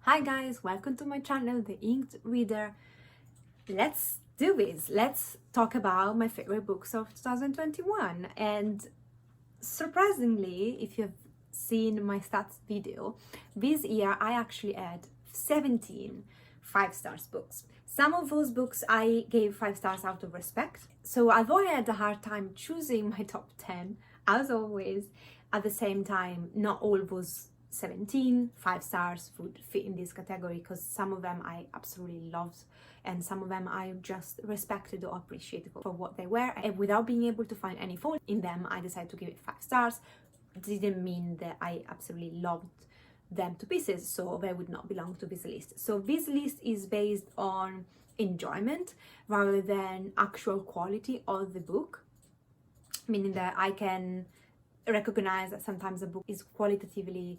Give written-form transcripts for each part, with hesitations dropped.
Hi guys, welcome to my channel, The Inked Reader. Let's do this. Let's talk about my favorite books of 2021. And surprisingly, if you've seen my stats video, this year I actually had 17 5 stars books. Some of those books I gave 5 stars out of respect. So although I had a hard time choosing my top 10, as always, at the same time, not all those 17 5 stars would fit in this category, because some of them I absolutely loved and some of them I just respected or appreciated for what they were, and without being able to find any fault in them, I decided to give it 5 stars. Didn't mean that I absolutely loved them to pieces, so they would not belong to this list. So this list is based on enjoyment rather than actual quality of the book, meaning that I can recognize that sometimes a book is qualitatively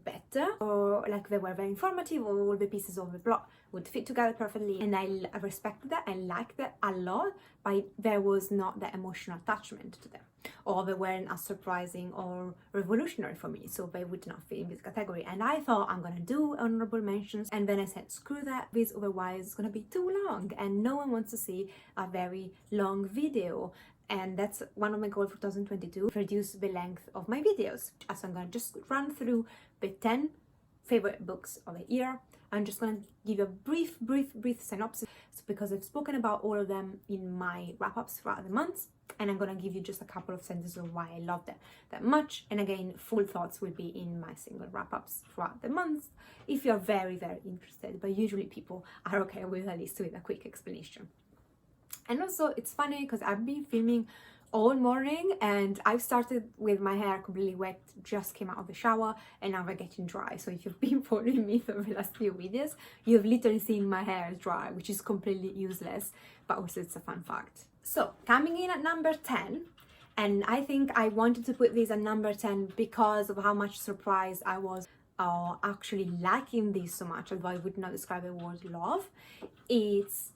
better, or like they were very informative, or all the pieces of the plot would fit together perfectly, and I respected that, I liked that a lot, but there was not that emotional attachment to them, or they weren't as surprising or revolutionary for me, so they would not fit in this category. And I thought, I'm gonna do honorable mentions, and then I said screw that, this otherwise is gonna be too long and no one wants to see a very long video. And that's one of my goals for 2022, reduce the length of my videos. So I'm going to just run through the 10 favorite books of the year. I'm just going to give you a brief synopsis, because I've spoken about all of them in my wrap-ups throughout the months, and I'm going to give you just a couple of sentences of why I loved it that much. And again, full thoughts will be in my single wrap-ups throughout the months if you're very interested, but usually people are okay with at least with a quick explanation. And also it's funny because I've been filming all morning and I've started with my hair completely wet, just came out of the shower, and now they're getting dry. So if you've been following me for the last few videos, you've literally seen my hair dry, which is completely useless, but also it's a fun fact. So coming in at number 10, and I think I wanted to put this at number 10 because of how much surprised I was actually liking this so much, although I would not describe the word love. It's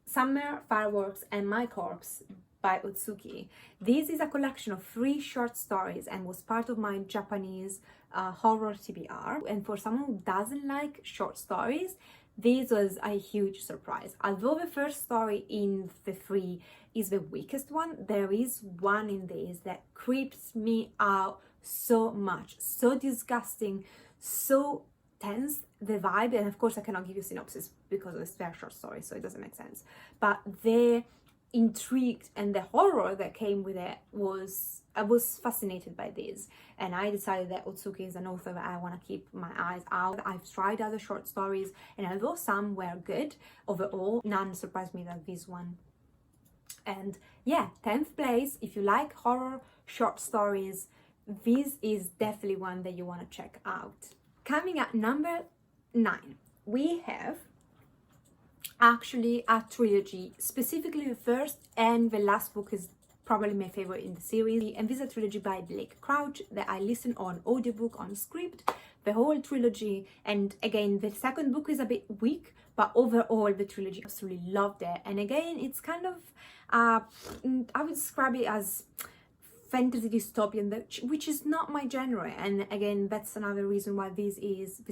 Summer, Fireworks and My Corpse by Otsuki. This is a collection of 3 short stories and was part of my Japanese horror TBR. And for someone who doesn't like short stories, this was a huge surprise. Although the first story in the 3 is the weakest one, there is one in this that creeps me out so much, so disgusting, so tense, the vibe. And of course I cannot give you synopsis because it's very short story, so it doesn't make sense, but the intrigue and the horror that came with it I was fascinated by this, and I decided that Otsuki is an author that I want to keep my eyes out. I've tried other short stories, and although some were good, overall none surprised me like this one. And yeah, 10th place, if you like horror short stories, this is definitely one that you want to check out. Coming at number 9, we have actually a trilogy. Specifically the first and the last book is probably my favorite in the series, and this is a trilogy by Blake Crouch that I listened on audiobook on script, the whole trilogy. And again, the second book is a bit weak, but overall the trilogy, absolutely loved it. And again, it's kind of I would describe it as fantasy dystopian, which is not my genre. And again, that's another reason why this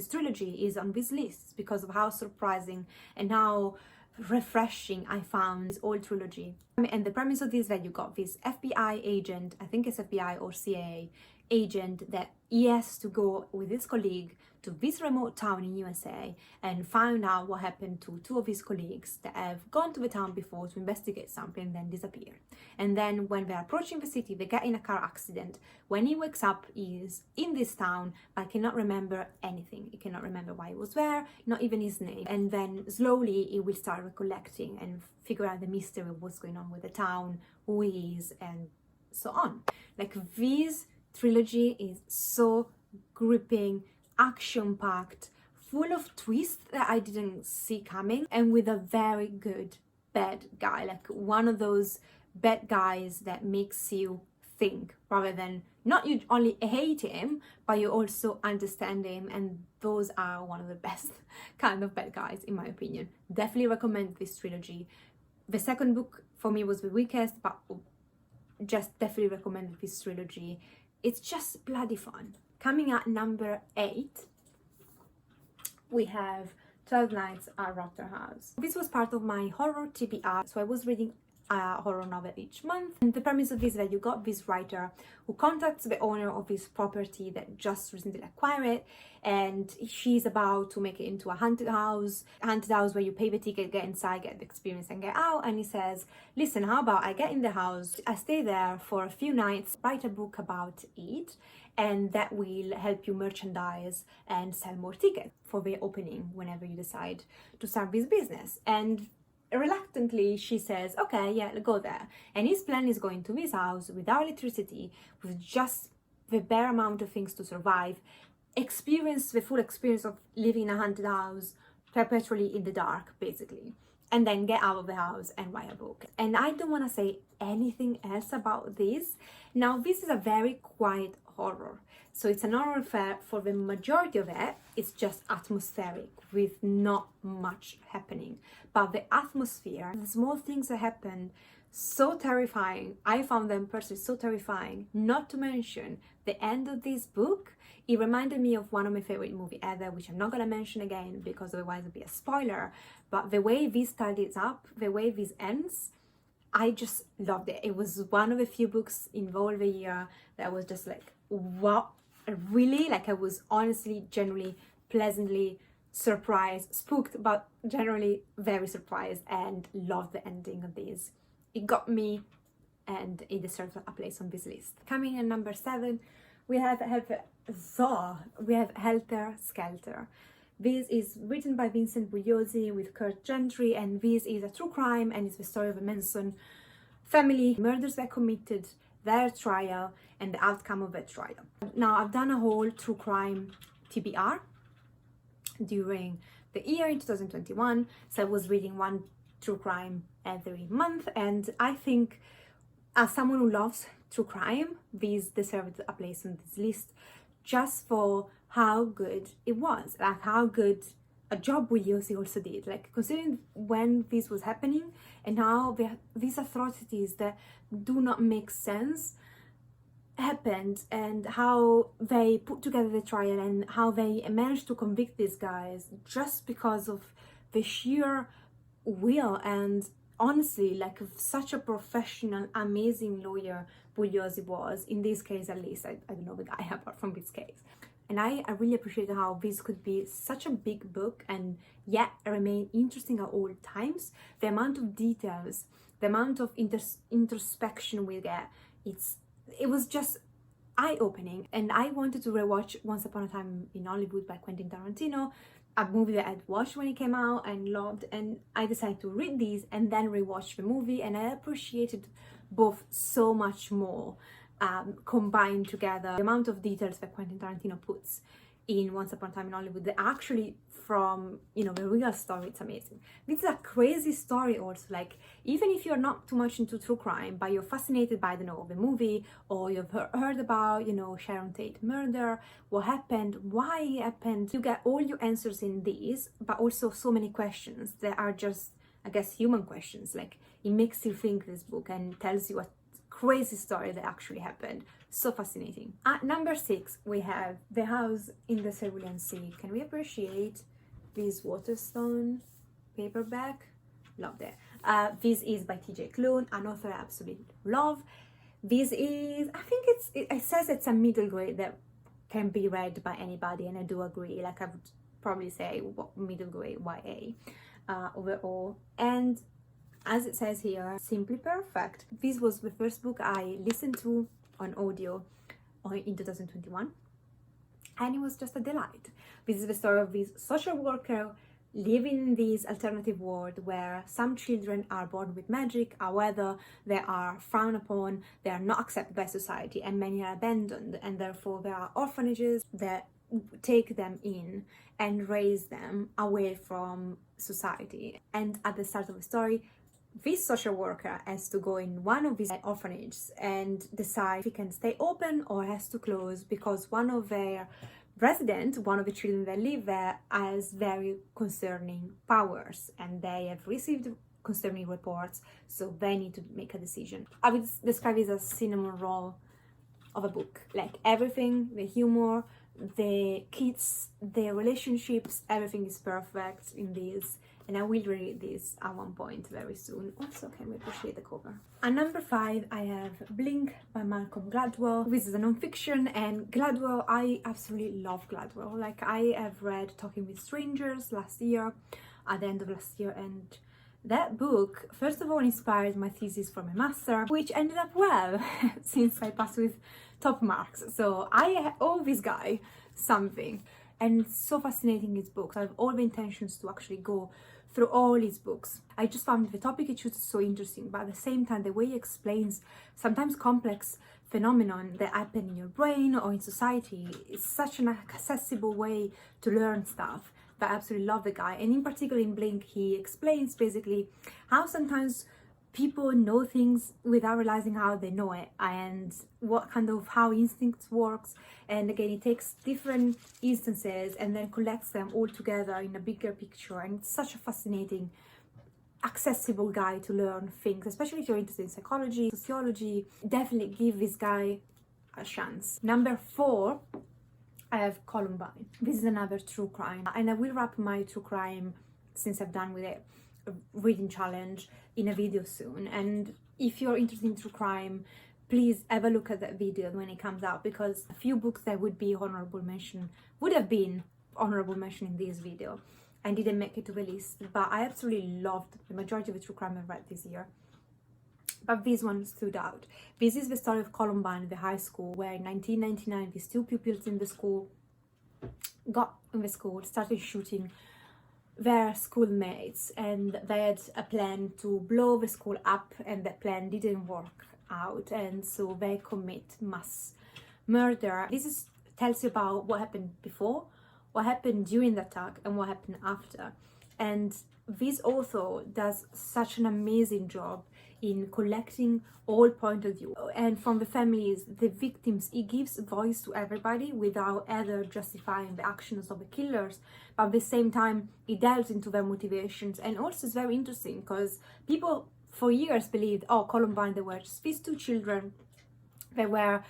trilogy is on this list, because of how surprising and how refreshing I found this whole trilogy. And the premise of this, that you got this FBI agent, I think it's FBI or CIA agent, that he has to go with his colleague to this remote town in USA and find out what happened to 2 of his colleagues that have gone to the town before to investigate something and then disappear. And then when they're approaching the city, they get in a car accident. When he wakes up, he's in this town but cannot remember anything. He cannot remember why he was there, not even his name. And then slowly he will start recollecting and figure out the mystery of what's going on with the town, who he is, and so on. Like, this trilogy is so gripping, action-packed, full of twists that I didn't see coming, and with a very good bad guy, like one of those bad guys that makes you think, rather than not you only hate him, but you also understand him. And those are one of the best kind of bad guys, in my opinion. Definitely recommend this trilogy. The second book for me was the weakest, but just definitely recommend this trilogy. It's just bloody fun. Coming at number 8, we have 12 Nights at Rotter House. This was part of my horror TBR, so I was reading a horror novel each month. And the premise of this is that you got this writer who contacts the owner of this property that just recently acquired it, and she's about to make it into a haunted house where you pay the ticket, get inside, get the experience and get out. And he says, listen, how about I get in the house, I stay there for a few nights, write a book about it, and that will help you merchandise and sell more tickets for the opening whenever you decide to start this business. And reluctantly she says, okay, yeah, go there. And his plan is going to this house without electricity, with just the bare amount of things to survive, experience the full experience of living in a haunted house perpetually in the dark, basically, and then get out of the house and write a book. And I don't want to say anything else about this. Now, this is a very quiet horror, so it's an horror affair. For the majority of it, it's just atmospheric with not much happening, but the atmosphere, the small things that happen, so terrifying. I found them personally so terrifying. Not to mention the end of this book, it reminded me of one of my favorite movies ever, which I'm not gonna mention again because otherwise it'll be a spoiler. But the way this tidies up, the way this ends, I just loved it. It was one of the few books in the whole year that was just like, wow, really? Like, I was honestly, genuinely, pleasantly surprised, spooked, but generally very surprised, and loved the ending of this. It got me, and it deserves a place on this list. Coming in number 7, we have Helter Skelter. This is written by Vincent Bugliosi with Kurt Gentry, and this is a true crime, and it's the story of a Manson family, murders were committed, their trial, and the outcome of that trial. Now, I've done a whole true crime TBR during the year in 2021, so I was reading one true crime every month, and I think as someone who loves true crime, these deserved a place on this list just for how good it was, like how good a job Bugliosi also did, like considering when this was happening and how these atrocities that do not make sense happened, and how they put together the trial and how they managed to convict these guys just because of the sheer will and honestly, like, such a professional, amazing lawyer Bugliosi was, in this case at least. I don't know the guy apart from this case. And I really appreciate how this could be such a big book and yet remain interesting at all times. The amount of details, the amount of introspection we get, it was just eye-opening. And I wanted to rewatch Once Upon a Time in Hollywood by Quentin Tarantino, a movie that I'd watched when it came out and loved, and I decided to read these and then rewatch the movie, and I appreciated both so much more combined together. The amount of details that Quentin Tarantino puts in Once Upon a Time in Hollywood, they're actually from, you know, the real story. It's amazing. This is a crazy story also, like, even if you're not too much into true crime, but you're fascinated by, the movie, or you've heard about, Sharon Tate murder, what happened, why it happened, you get all your answers in these, but also so many questions that are just, I guess, human questions. Like, it makes you think, this book, and tells you a crazy story that actually happened. So fascinating. At number 6, we have The House in the Cellular Sea. Can we appreciate this Waterstone paperback? Loved it. This is by TJ Klune, an author I absolutely love. This is, I think it says it's a middle grade that can be read by anybody, and I do agree. Like, I would probably say middle grade YA overall. And as it says here, simply perfect. This was the first book I listened to on audio in 2021, and it was just a delight. This is the story of this social worker living in this alternative world where some children are born with magic, however they are frowned upon, they are not accepted by society, and many are abandoned, and therefore there are orphanages that take them in and raise them away from society. And at the start of the story, this social worker has to go in one of these orphanages and decide if he can stay open or has to close, because one of their residents, one of the children that live there, has very concerning powers, and they have received concerning reports, so they need to make a decision. I would describe it as a cinnamon roll of a book. Like, everything, the humor, the kids, their relationships, everything is perfect in this, and I will read this at one point very soon. Also, can we appreciate the cover? At number 5, I have Blink by Malcolm Gladwell. This is a non-fiction, and Gladwell, I absolutely love Gladwell. Like, I have read Talking with Strangers last year, at the end of last year, and that book, first of all, inspired my thesis for my master, which ended up well, since I passed with top marks. So I owe this guy something. And it's so fascinating, his books. I have all the intentions to actually go through all his books. I just found the topic he chooses so interesting, but at the same time, the way he explains sometimes complex phenomenon that happen in your brain or in society is such an accessible way to learn stuff. I absolutely love the guy, and in particular in Blink, he explains basically how sometimes people know things without realizing how they know it, and what kind of how instincts works. And again, he takes different instances and then collects them all together in a bigger picture, and it's such a fascinating, accessible guy to learn things, especially if you're interested in psychology, sociology. Definitely give this guy a chance. Number 4, I have Columbine. This is another true crime, and I will wrap my true crime, since I've done with it, reading challenge in a video soon. And if you're interested in true crime, please have a look at that video when it comes out, because a few books that would be honorable mention would have been honorable mention in this video and didn't make it to the list. But I absolutely loved the majority of the true crime I've read this year, but this one stood out. This is the story of Columbine, the high school, where in 1999 these 2 pupils in the school got in the school, started shooting their schoolmates, and they had a plan to blow the school up, and that plan didn't work out, and so they commit mass murder. This tells you about what happened before, what happened during the attack, and what happened after. And this author does such an amazing job in collecting all point of view, and from the families, the victims, he gives voice to everybody without ever justifying the actions of the killers, but at the same time he delves into their motivations. And also it's very interesting because people for years believed, oh, Columbine, they were just these 2 children, they were,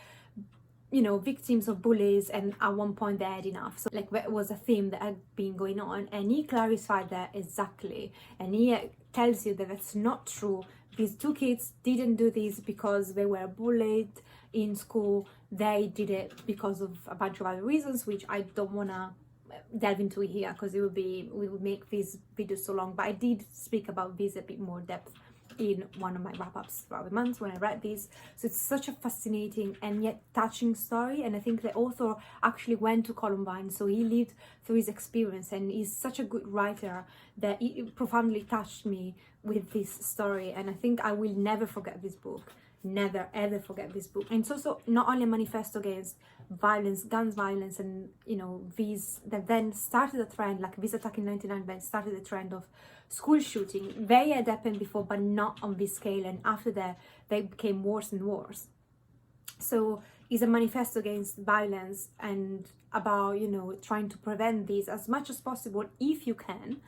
you know, victims of bullies, and at one point they had enough. So like, that was a theme that had been going on, and he clarified that exactly, and he tells you that that's not true. These 2 kids didn't do this because they were bullied in school. They did it because of a bunch of other reasons, which I don't want to delve into here, because we would make this video so long. But I did speak about this a bit more depth in one of my wrap-ups throughout the month when I read this. So it's such a fascinating and yet touching story, and I think the author actually went to Columbine, so he lived through his experience, and he's such a good writer that it profoundly touched me with this story. And I think I will never forget this book, never ever forget this book. And it's also not only a manifesto against violence, guns violence, and you know, these that then started a trend, like this attack in 99 then started a trend of school shooting. They had happened before, but not on this scale, and after that they became worse and worse. So it's a manifesto against violence and about, you know, trying to prevent these as much as possible if you can.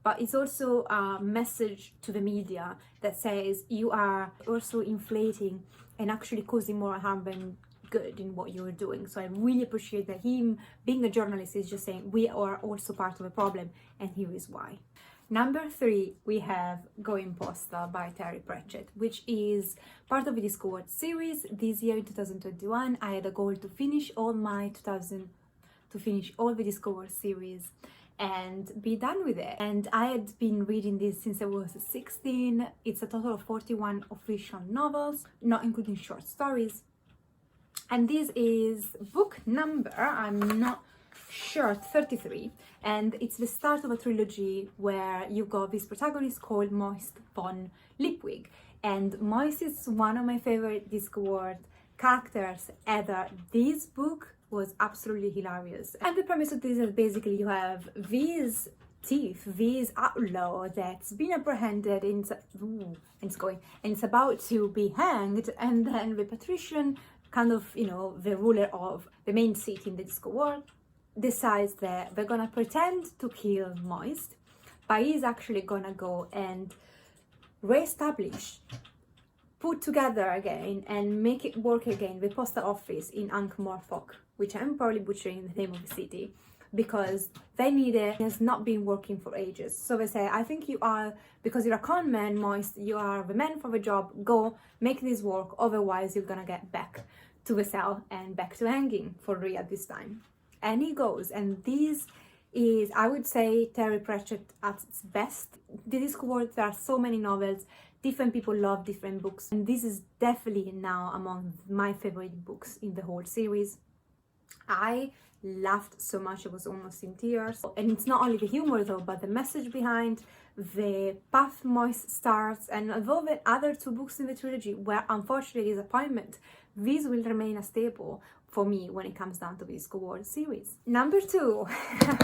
But it's also a message to the media that says you are also inflating and actually causing more harm than good in what you're doing. So I really appreciate that him being a journalist is just saying we are also part of the problem, and here is why. Number 3, we have Going Postal by Terry Pratchett, which is part of the Discord series. This year in 2021, I had a goal to finish all the Discover series and be done with it. And I had been reading this since I was 16. It's a total of 41 official novels, not including short stories. And this is book number, I'm not sure, 33, and it's the start of a trilogy where you got this protagonist called Moist von Lipwig, and Moist is one of my favorite Discworld characters ever. This book was absolutely hilarious, and the premise of this is basically you have this thief, this outlaw that's been apprehended and it's about to be hanged, and then the patrician, kind of, you know, the ruler of the main city in the disco world, decides that they're gonna pretend to kill Moist, but he's actually gonna go and re-establish, put together again and make it work again the postal office in Ankh-Morpork, which I'm probably butchering the name of the city, because they need it. It has not been working for ages. So they say, I think you are, because you're a con man, Moist, you are the man for the job, go make this work, otherwise you're gonna get back to the cell and back to hanging for real this time. And he goes, and this is, I would say, Terry Pratchett at its best. The Discworld, there are so many novels, different people love different books, and this is definitely now among my favorite books in the whole series. I laughed so much, I was almost in tears. And it's not only the humor though, but the message behind, the path Moist starts, and although the other two books in the trilogy were unfortunately disappointment, these will remain a staple for me when it comes down to the Discworld series. Number 2,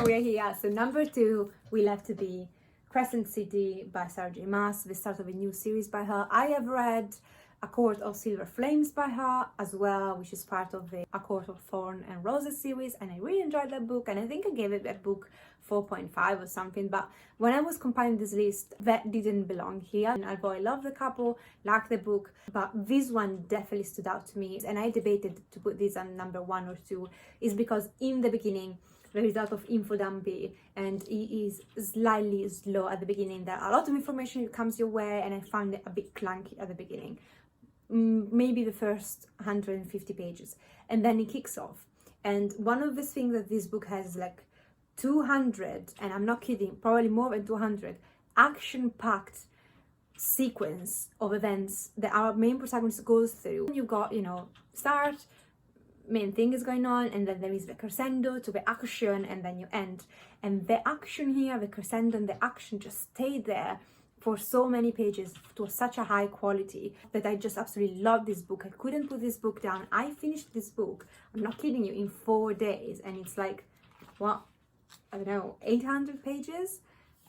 we are here. So number 2 will have to be Crescent City by Sarah J. Maas, the start of a new series by her. I have read A Court of Silver Flames by her as well, which is part of the A Court of Thorn and Roses series, and I really enjoyed that book, and I think I gave it that book 4.5 or something. But when I was compiling this list, that didn't belong here, and although I love the couple, like the book, but this one definitely stood out to me, and I debated to put this on number 1 or 2, is because in the beginning there is a lot of info dumpy, and it is slightly slow at the beginning. There are a lot of information that comes your way, and I found it a bit clunky at the beginning. Maybe the first 150 pages, and then it kicks off. And one of the things that this book has is like 200, and I'm not kidding, probably more than 200 action-packed sequence of events that our main protagonist goes through. You got, start, main thing is going on, and then there is the crescendo to the action, and then you end. And the action here, the crescendo and the action just stayed there for so many pages to such a high quality that I just absolutely love this book. I couldn't put this book down. I finished this book, I'm not kidding you, in 4 days, and it's like, what, I don't know, 800 pages,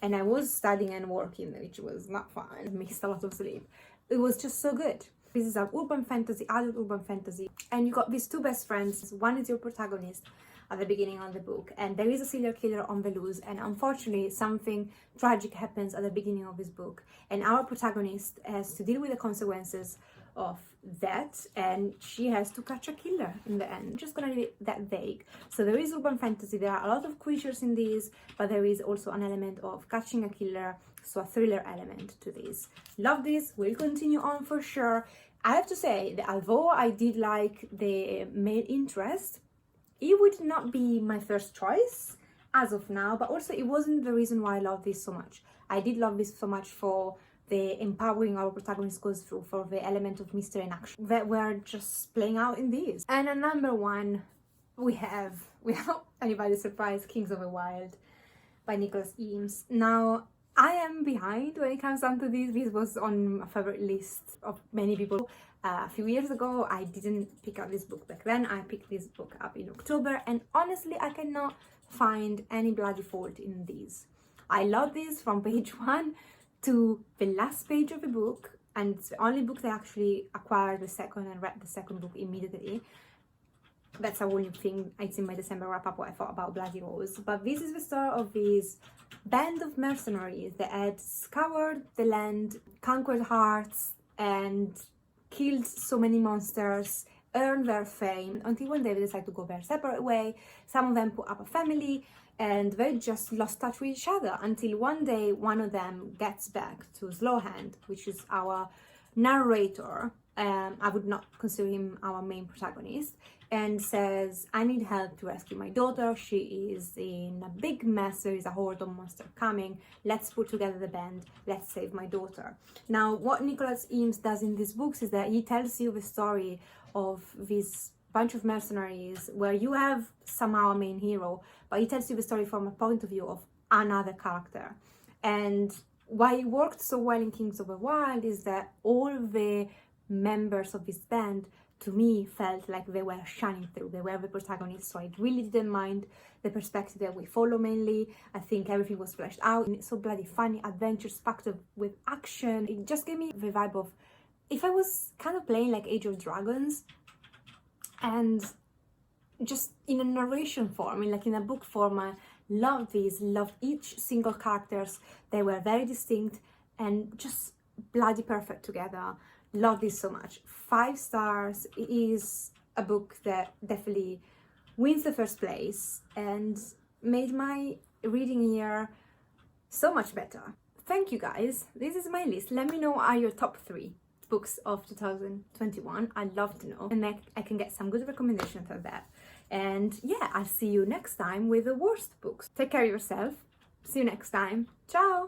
and I was studying and working, which was not fun. I missed a lot of sleep. It was just so good. This is an urban fantasy, adult urban fantasy, and you got these two best friends. One is your protagonist at the beginning of the book, and there is a serial killer on the loose, and unfortunately something tragic happens at the beginning of this book, and our protagonist has to deal with the consequences of that, and she has to catch a killer in the end. I'm just gonna leave it that vague. So there is urban fantasy, there are a lot of creatures in these, but there is also an element of catching a killer, so a thriller element to this. Love this, will continue on for sure. I have to say that although I did like the male interest, it would not be my first choice as of now, but also it wasn't the reason why I love this so much. I did love this so much for the empowering our protagonist goes through, for the element of mystery and action that we're just playing out in these. And at number 1, we have, without anybody surprised, Kings of the Wild by Nicholas Eames. Now, I am behind when it comes down to this. This was on a favorite list of many people. A few years ago, I didn't pick up this book back then. I picked this book up in October, and honestly, I cannot find any bloody fault in these. I love this from page 1 to the last page of the book, and it's the only book that I actually acquired the second and read the second book immediately. That's a whole new thing. It's in my December wrap-up what I thought about Bloody Rose. But this is the story of this band of mercenaries that had scoured the land, conquered hearts, and killed so many monsters, earned their fame, until one day they decide to go their separate way. Some of them put up a family, and they just lost touch with each other, until one day one of them gets back to Slowhand, which is our narrator. I would not consider him our main protagonist, and says, I need help to rescue my daughter. She is in a big mess. There is a horde of monsters coming. Let's put together the band. Let's save my daughter. Now, what Nicholas Eames does in these books is that he tells you the story of this bunch of mercenaries where you have somehow a main hero, but he tells you the story from a point of view of another character. And why it worked so well in Kings of the Wild is that all the members of this band, to me, felt like they were shining through. They were the protagonists, so I really didn't mind the perspective that we follow mainly. I think everything was fleshed out, and it's so bloody funny, adventure packed with action. It just gave me the vibe of if I was kind of playing like Age of Dragons, and just in a narration form, like in a book form. I loved these, loved each single characters. They were very distinct and just bloody perfect together. Love this so much. 5 stars. It is a book that definitely wins the first place and made my reading year so much better. Thank you guys. This is my list. Let me know what are your top 3 books of 2021. I'd love to know, and I can get some good recommendations for that. And yeah, I'll see you next time with the worst books. Take care of yourself. See you next time. Ciao!